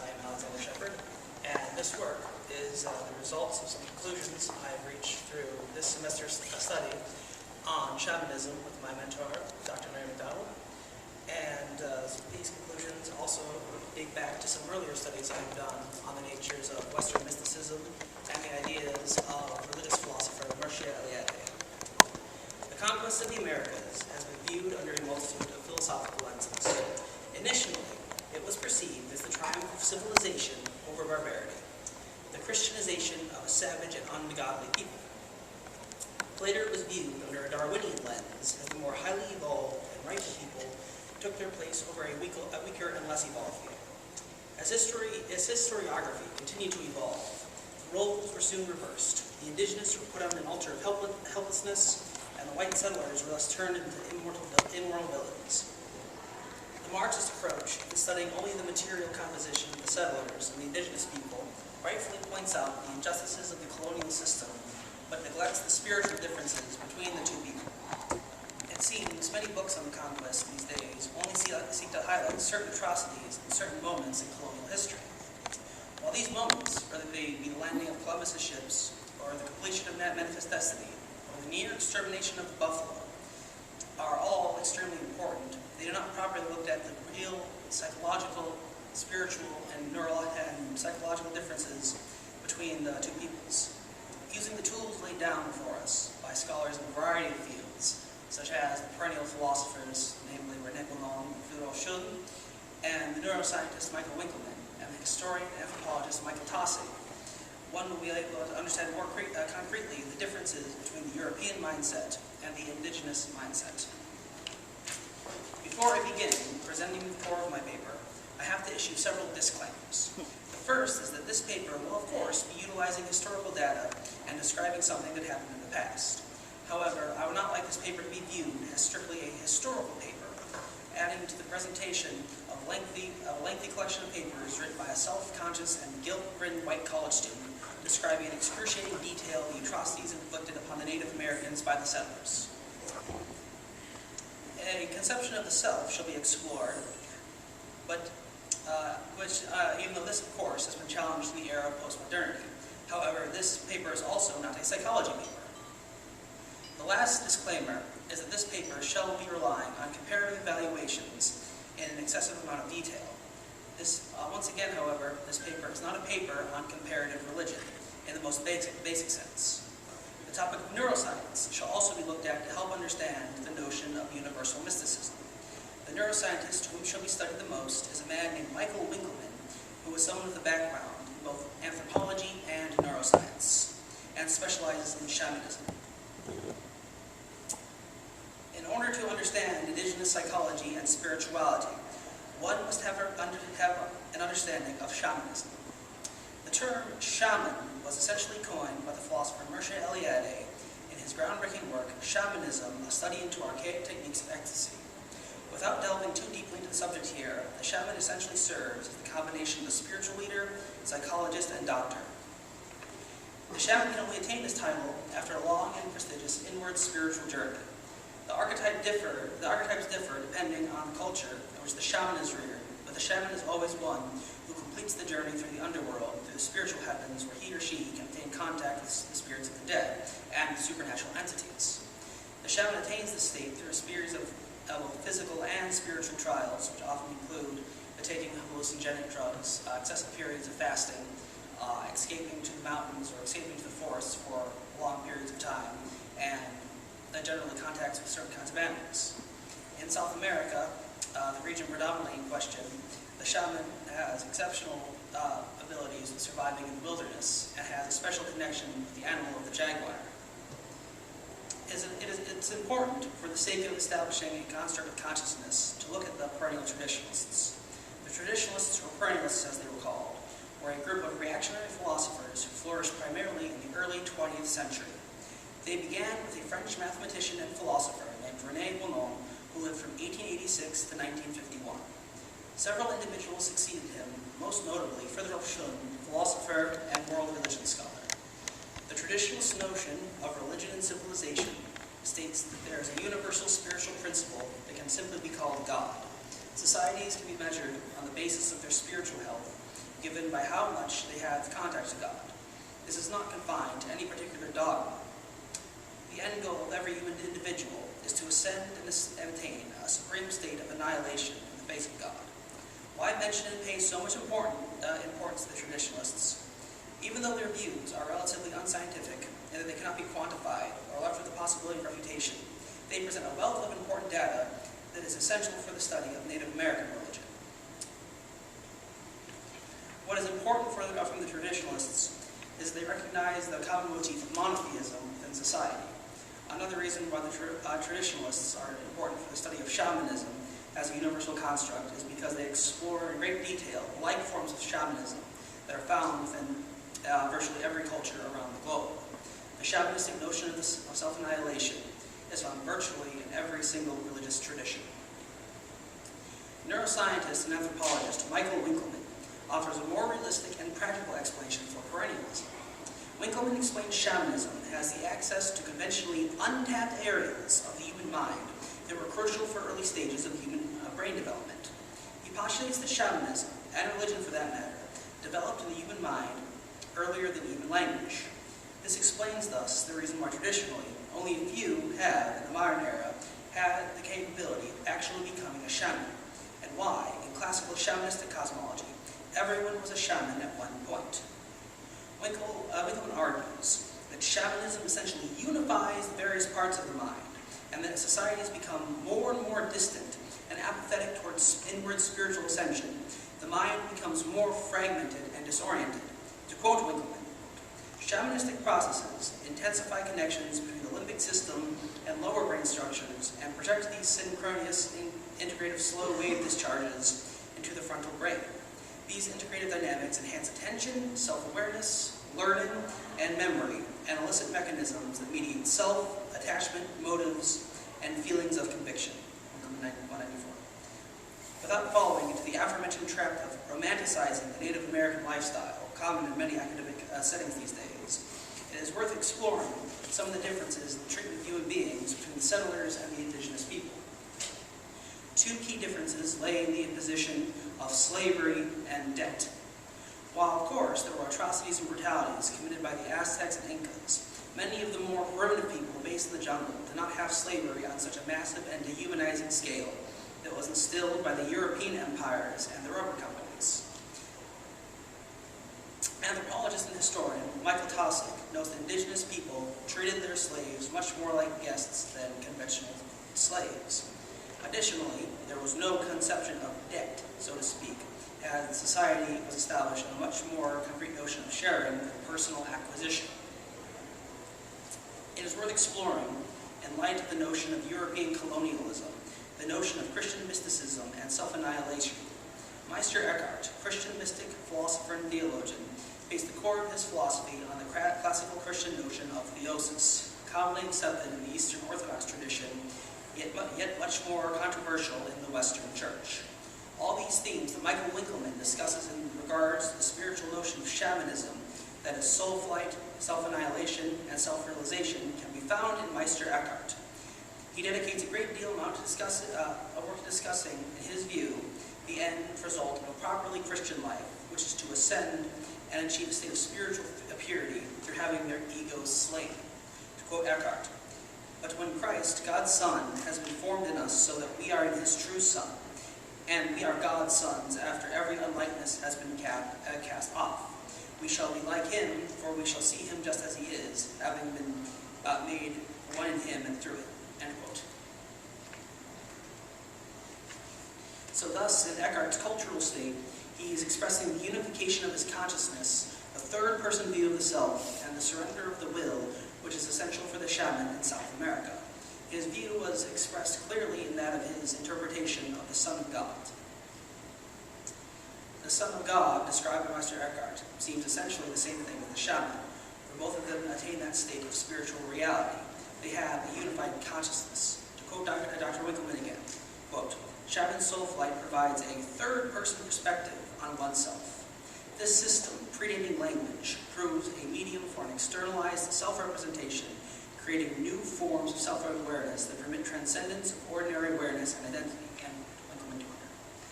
I am Shepard, and this work is the results of some conclusions I have reached through this semester's study on shamanism with my mentor, Dr. Mary McDonald. And these conclusions also date back to some earlier studies I've done on the natures of Western mysticism and the ideas of religious philosopher Mircea Eliade. The conquest of the Americas has been viewed under a multitude of philosophical lenses. Initially, it was perceived as the triumph of civilization over barbarity, the Christianization of a savage and ungodly people. Later, it was viewed under a Darwinian lens as the more highly evolved and ripe people took their place over a weaker and less evolved few. As historiography continued to evolve, the roles were soon reversed. The indigenous were put on an altar of helplessness, and the white settlers were thus turned into immoral villains. The Marxist approach, in studying only the material composition of the settlers and the indigenous people, rightfully points out the injustices of the colonial system, but neglects the spiritual differences between the two people. It seems many books on the conquest these days only seek to highlight certain atrocities and certain moments in colonial history. While these moments, whether they be the landing of Columbus's ships, or the completion of Manifest Destiny, or the near extermination of the buffalo, are all extremely important, they do not properly look at the real psychological, spiritual, and psychological differences between the two peoples. Using the tools laid down before us by scholars in a variety of fields, such as the perennial philosophers, namely LeMoyne and the neuroscientist Michael Winkelmann, and the historian and anthropologist Michael Tassi, one will be able to understand more concretely the differences between the European mindset and the indigenous mindset. Before I begin presenting the core of my paper, I have to issue several disclaimers. The first is that this paper will, of course, be utilizing historical data and describing something that happened in the past. However, I would not like this paper to be viewed as strictly a historical paper, adding to the presentation of a lengthy collection of papers written by a self-conscious and guilt-ridden white college student describing in excruciating detail the atrocities inflicted upon the Native Americans by the settlers. A conception of the self shall be explored, but even though this, of course, has been challenged in the era of postmodernity. However, this paper is also not a psychology paper. The last disclaimer is that this paper shall be relying on comparative evaluations in an excessive amount of detail. Once again, however, this paper is not a paper on comparative religion in the most basic sense. The topic of neuroscience shall also be looked at to help understand the notion of universal mysticism. The neuroscientist whom shall be studied the most is a man named Michael Winkelmann, who is someone with a background in both anthropology and neuroscience, and specializes in shamanism. In order to understand indigenous psychology and spirituality, one must have an understanding of shamanism. The term shaman was essentially coined by the philosopher Mircea Eliade in his groundbreaking work, Shamanism, a study into archaic techniques of ecstasy. Without delving too deeply into the subject here, the shaman essentially serves as the combination of a spiritual leader, psychologist, and doctor. The shaman can only attain this title after a long and prestigious inward spiritual journey. The archetypes differ depending on the culture in which the shaman is reared, but the shaman is always one who completes the journey through the underworld, through the spiritual heavens, where he or she can obtain contact with the spirits of the dead and with supernatural entities. The shaman attains this state through a series of physical and spiritual trials, which often include the taking of hallucinogenic drugs, excessive periods of fasting, escaping to the mountains or escaping to the forests for long periods of time, and generally contacts with certain kinds of animals. In South America, the region predominantly in question, the shaman has exceptional abilities in surviving in the wilderness and has a special connection with the animal of the jaguar. It's important for the sake of establishing a construct of consciousness to look at the perennial traditionalists. The traditionalists, or perennialists as they were called, were a group of reactionary philosophers who flourished primarily in the early 20th century. They began with a French mathematician and philosopher named LeMoyne, who lived from 1886 to 1951. Several individuals succeeded him, most notably Frédéric Schoen, philosopher and world religion scholar. The traditionalist notion of religion and civilization states that there is a universal spiritual principle that can simply be called God. Societies can be measured on the basis of their spiritual health, given by how much they have contact with God. This is not confined to any particular dogma. The end goal of every human individual is to ascend and attain a supreme state of annihilation in the face of God. Why mention and pay so much importance to the traditionalists? Even though their views are relatively unscientific and that they cannot be quantified or left with the possibility of refutation, they present a wealth of important data that is essential for the study of Native American religion. What is important from the traditionalists is they recognize the common motif of monotheism within society. Another reason why the traditionalists are important for the study of shamanism as a universal construct is because they explore in great detail like forms of shamanism that are found within virtually every culture around the globe. The shamanistic notion of self-annihilation is found virtually in every single religious tradition. Neuroscientist and anthropologist Michael Winkelmann offers a more realistic and practical explanation for perennialism. Winkelmann explains shamanism as the access to conventionally untapped areas of the human mind that were crucial for early stages of human brain development. He postulates that shamanism, and religion for that matter, developed in the human mind earlier than human language. This explains thus the reason why traditionally only a few have, in the modern era, had the capability of actually becoming a shaman, and why, in classical shamanistic cosmology, everyone was a shaman at one point. Winkelmann argues that shamanism essentially unifies the various parts of the mind, and that as societies become more and more distant and apathetic towards inward spiritual ascension, the mind becomes more fragmented and disoriented. To quote Winkelmann, shamanistic processes intensify connections between the limbic system and lower brain structures and project these synchronous integrative slow wave discharges into the frontal brain. These integrative dynamics enhance attention, self-awareness, learning, and memory, and elicit mechanisms that mediate self, attachment, motives, and feelings of conviction. 194. Without falling into the aforementioned trap of romanticizing the Native American lifestyle, common in many academic settings these days, it is worth exploring some of the differences in the treatment of human beings between the settlers and the indigenous people. Two key differences lay in the imposition of slavery and debt. While, of course, there were atrocities and brutalities committed by the Aztecs and Incas, many of the more primitive people based in the jungle did not have slavery on such a massive and dehumanizing scale that was instilled by the European empires and the rubber companies. Anthropologist and historian Michael Taussig notes that indigenous people treated their slaves much more like guests than conventional slaves. Additionally, there was no conception of debt, so to speak, as society was established on a much more concrete notion of sharing than personal acquisition. It is worth exploring, in light of the notion of European colonialism, the notion of Christian mysticism and self-annihilation. Meister Eckhart, Christian mystic, philosopher, and theologian, based the core of his philosophy on the classical Christian notion of theosis, commonly accepted in the Eastern Orthodox tradition, yet much more controversial in the Western Church. All these themes that Michael Winkelmann discusses in regards to the spiritual notion of shamanism, that is soul flight, self-annihilation, and self-realization, can be found in Meister Eckhart. He dedicates a great deal amount of work to discussing, in his view, the end result of a properly Christian life, which is to ascend and achieve a state of spiritual purity through having their egos slain. To quote Eckhart, "But when Christ, God's Son, has been formed in us so that we are in his true Son, and we are God's sons after every unlikeness has been cast off, we shall be like him, for we shall see him just as he is, having been made one in him and through it." End quote. So thus, in Eckhart's cultural state, he is expressing the unification of his consciousness, a third-person view of the self, and the surrender of the will, which is essential for the shaman in South America. His view was expressed clearly in that of his interpretation of the Son of God. The Son of God, described by Meister Eckhart, seems essentially the same thing as the shaman, for both of them attain that state of spiritual reality. They have a unified consciousness. To quote Dr. Winkelmann again, quote, "Shaman soul flight provides a third-person perspective on oneself. This system, predating language, proves a medium for an externalized self-representation, creating new forms of self-awareness that permit transcendence of ordinary awareness and identity.